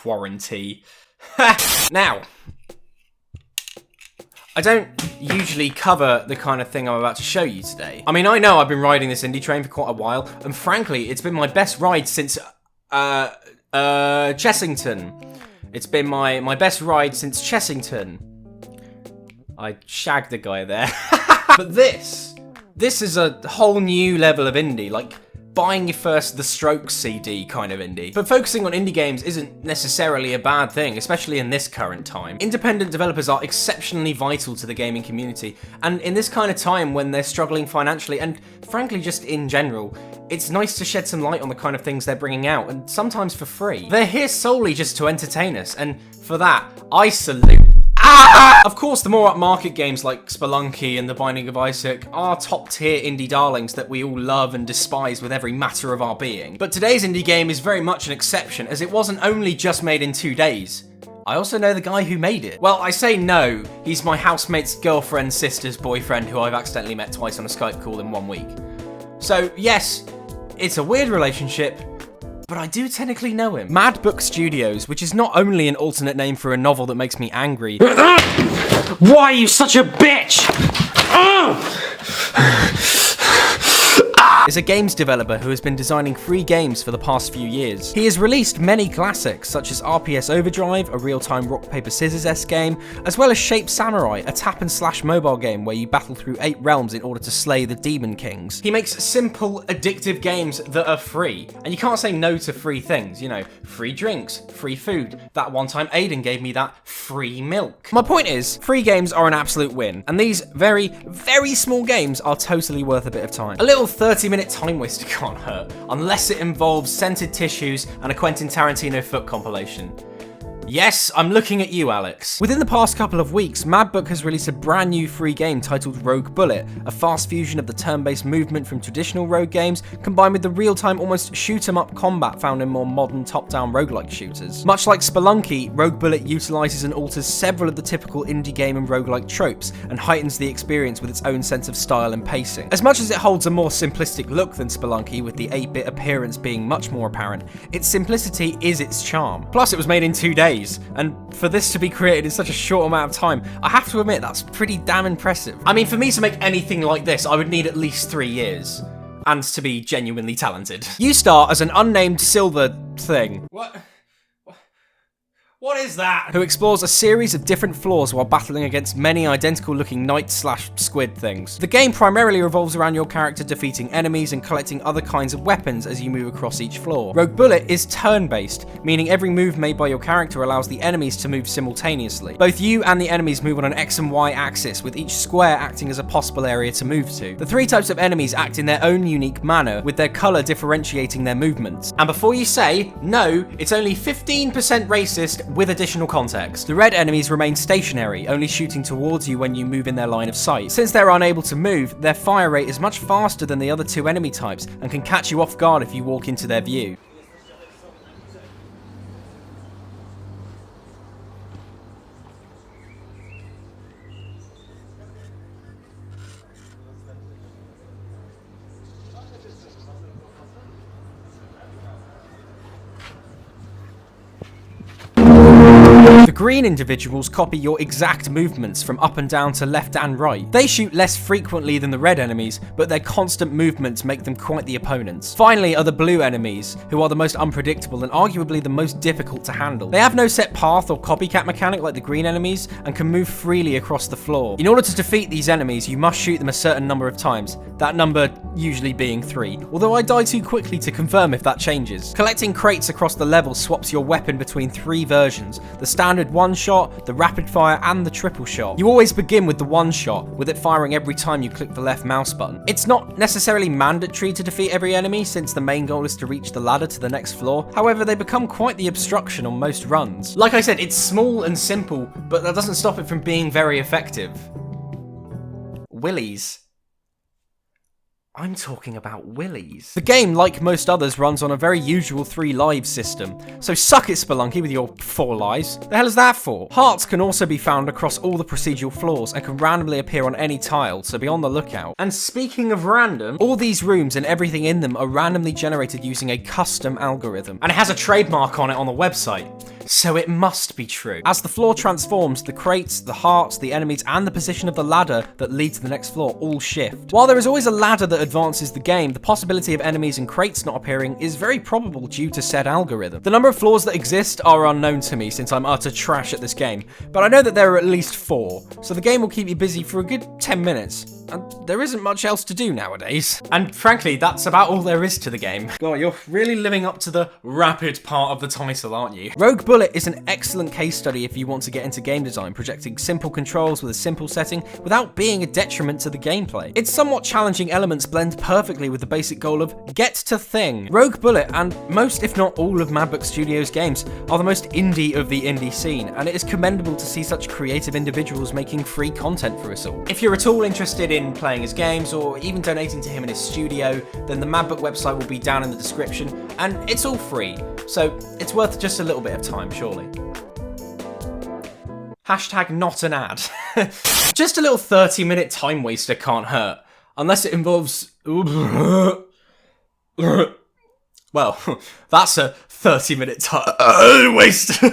quarantine. Now, I don't usually cover the kind of thing I'm about to show you today. I mean, I know I've been riding this indie train for quite a while, and frankly, it's been my best ride since, Chessington. It's been my best ride since Chessington. I shagged a guy there. But this is a whole new level of indie, like buying your first The Strokes CD kind of indie. But focusing on indie games isn't necessarily a bad thing, especially in this current time. Independent developers are exceptionally vital to the gaming community, and in this kind of time when they're struggling financially, and frankly just in general, it's nice to shed some light on the kind of things they're bringing out, and sometimes for free. They're here solely just to entertain us, and for that, I salute. Of course, the more upmarket games like Spelunky and The Binding of Isaac are top-tier indie darlings that we all love and despise with every matter of our being. But today's indie game is very much an exception, as it wasn't only just made in 2 days. I also know the guy who made it. Well, I say no, he's my housemate's girlfriend's sister's boyfriend who I've accidentally met twice on a Skype call in 1 week. So, yes, it's a weird relationship, but I do technically know him. Madbook Studios, which is not only an alternate name for a novel that makes me angry. Why are you such a bitch? Is a games developer who has been designing free games for the past few years. He has released many classics, such as RPS Overdrive, a real-time rock-paper-scissors-esque game, as well as Shape Samurai, a tap-and-slash mobile game where you battle through 8 realms in order to slay the Demon Kings. He makes simple, addictive games that are free, and you can't say no to free things, you know, free drinks, free food. That one time Aiden gave me that free milk. My point is, free games are an absolute win, and these very, very small games are totally worth a bit of time. A little 30-minute time waster can't hurt, unless it involves scented tissues and a Quentin Tarantino foot compilation. Yes, I'm looking at you, Alex. Within the past couple of weeks, Madbook has released a brand new free game titled Rogue Bullet, a fast fusion of the turn-based movement from traditional rogue games, combined with the real-time, almost shoot-'em-up combat found in more modern top-down roguelike shooters. Much like Spelunky, Rogue Bullet utilises and alters several of the typical indie game and roguelike tropes, and heightens the experience with its own sense of style and pacing. As much as it holds a more simplistic look than Spelunky, with the 8-bit appearance being much more apparent, its simplicity is its charm. Plus, it was made in 2 days. And for this to be created in such a short amount of time, I have to admit that's pretty damn impressive. I mean, for me to make anything like this, I would need at least 3 years. And to be genuinely talented. You start as an unnamed silver thing. What is that? Who explores a series of different floors while battling against many identical-looking knight/squid things. The game primarily revolves around your character defeating enemies and collecting other kinds of weapons as you move across each floor. Rogue Bullet is turn-based, meaning every move made by your character allows the enemies to move simultaneously. Both you and the enemies move on an X and Y axis, with each square acting as a possible area to move to. The 3 types of enemies act in their own unique manner, with their colour differentiating their movements. And before you say, no, it's only 15% racist with additional context. The red enemies remain stationary, only shooting towards you when you move in their line of sight. Since they're unable to move, their fire rate is much faster than the other 2 enemy types, and can catch you off guard if you walk into their view. The green individuals copy your exact movements from up and down to left and right. They shoot less frequently than the red enemies, but their constant movements make them quite the opponents. Finally are the blue enemies, who are the most unpredictable and arguably the most difficult to handle. They have no set path or copycat mechanic like the green enemies, and can move freely across the floor. In order to defeat these enemies, you must shoot them a certain number of times, that number usually being 3, although I die too quickly to confirm if that changes. Collecting crates across the level swaps your weapon between 3 versions, the standard one-shot, the rapid fire, and the triple shot. You always begin with the one-shot, with it firing every time you click the left mouse button. It's not necessarily mandatory to defeat every enemy, since the main goal is to reach the ladder to the next floor. However, they become quite the obstruction on most runs. Like I said, it's small and simple, but that doesn't stop it from being very effective. Willies. I'm talking willies. willies. The game, like most others, runs on a very usual 3 lives system. So suck it, Spelunky, with your 4 lives. The hell is that for? Hearts can also be found across all the procedural floors and can randomly appear on any tile, so be on the lookout. And speaking of random, all these rooms and everything in them are randomly generated using a custom algorithm. And it has a trademark on it on the website. So it must be true. As the floor transforms, the crates, the hearts, the enemies, and the position of the ladder that lead to the next floor all shift. While there is always a ladder that advances the game, the possibility of enemies and crates not appearing is very probable due to said algorithm. The number of floors that exist are unknown to me since I'm utter trash at this game, but I know that there are at least 4, so the game will keep you busy for a good 10 minutes. And there isn't much else to do nowadays. And frankly, that's about all there is to the game. God, you're really living up to the rapid part of the title, aren't you? Rogue Bullet is an excellent case study if you want to get into game design, projecting simple controls with a simple setting without being a detriment to the gameplay. Its somewhat challenging elements blend perfectly with the basic goal of get to thing. Rogue Bullet, and most if not all of Madbook Studios games, are the most indie of the indie scene, and it is commendable to see such creative individuals making free content for us all. If you're at all interested in playing his games or even donating to him in his studio, then the Madbook website will be down in the description, and it's all free, so it's worth just a little bit of time, surely. Hashtag not an ad. Just a little 30-minute time waster can't hurt, unless it involves... Well, that's a 30-minute time waste.